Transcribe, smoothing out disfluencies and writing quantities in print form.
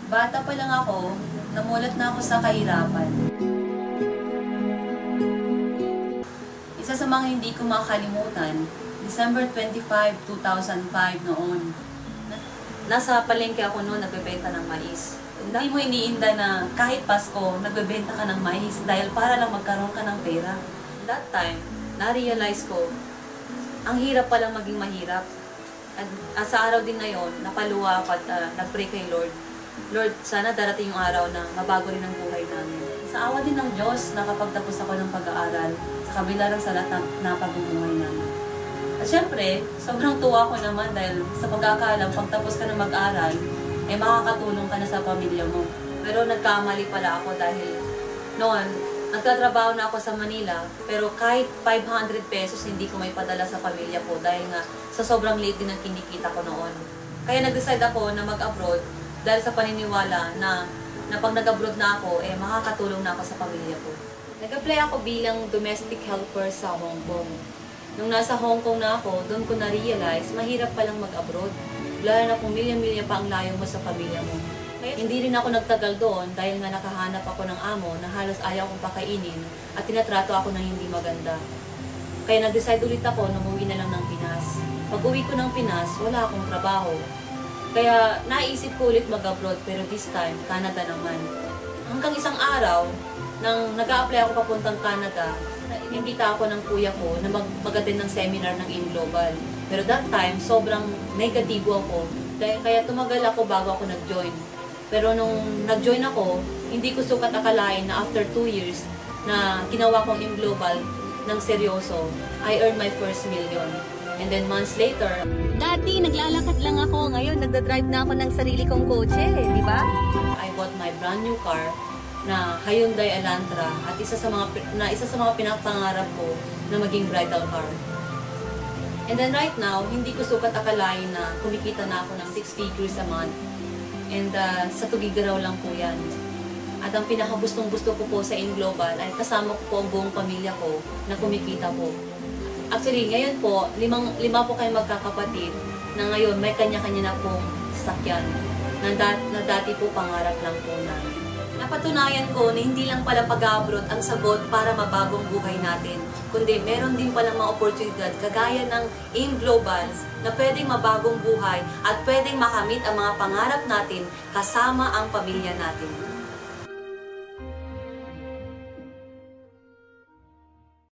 Bata pa lang ako, namulat na ako sa kahirapan. Isa sa mga hindi ko makakalimutan, December 25, 2005 noon. Nasa palengke ako noon, nagbebenta ng mais. Hindi mo iniinda na kahit Pasko, nagbebenta ka ng mais dahil para lang magkaroon ka ng pera. That time, na-realize ko, ang hirap palang maging mahirap. At sa araw din na yon, napaluwa ako at nag-pray kay Lord. Lord, sana darating yung araw na mabago rin ang buhay namin. Sa awa din ng Diyos, nakapagtapos ako ng pag-aaral sa kabila ng salat na pagbubuhay namin. At syempre, sobrang tuwa ko naman dahil sa pagkakaalam, pagtapos ka na mag-aral, makakatulong ka na sa pamilya mo. Pero nagkamali pala ako dahil noon, nagtatrabaho na ako sa Manila, pero kahit 500 pesos hindi ko may padala sa pamilya ko dahil nga sa sobrang liit din ang kinikita ko noon. Kaya nag-decide ako na mag-abroad dahil sa paniniwala na pag nag-abroad na ako, makakatulong na ako sa pamilya ko. Nag-apply ako bilang domestic helper sa Hong Kong. Nung nasa Hong Kong na ako, doon ko na-realize, mahirap palang mag-abroad. Lalo na kung milya-milya pa ang layo mo sa pamilya mo. Kaya hindi rin ako nagtagal doon dahil nga nakahanap ako ng amo na halos ayaw kong pakainin at tinatrato ako ng hindi maganda. Kaya nag-decide ulit ako na umuwi na lang ng Pinas. Pag-uwi ko ng Pinas, wala akong trabaho. Kaya naisip ko ulit mag-abroad pero this time, Canada naman. Hanggang isang araw, nang nag-a-apply ako papuntang Canada, inimbita ako ng kuya ko na mag-attend ng seminar ng AIM Global. Pero that time, sobrang negatibo ako. Kaya tumagal ako bago ako nag-join. Pero nung nag-join ako, hindi ko sukat akalain na after 2 years na ginawa kong AIM Global ng seryoso, I earned my first million. And then months later, dati naglalakad lang ako, ngayon nagdadrive na ako ng sarili kong kotse, di ba? I bought my brand new car na Hyundai Elantra at isa sa mga pinapangarap ko na maging bridal car. And then right now, hindi ko sukat akalain na kumikita na ako ng 6 figures a month. And sa Tugigaraw lang po yan. At ang pinakagustong-gusto ko po sa AIM Global ay kasama ko po ang buong pamilya ko na kumikita po. Actually, ngayon po, lima po kayo magkakapatid na ngayon may kanya-kanya na pong sasakyan na dati po pangarap lang po namin. Napatunayan ko na hindi lang pala pag-abroad ang sagot para mabagong buhay natin, kundi meron din palang mga oportunidad kagaya ng AIM Global na pwedeng mabagong buhay at pwedeng makamit ang mga pangarap natin kasama ang pamilya natin.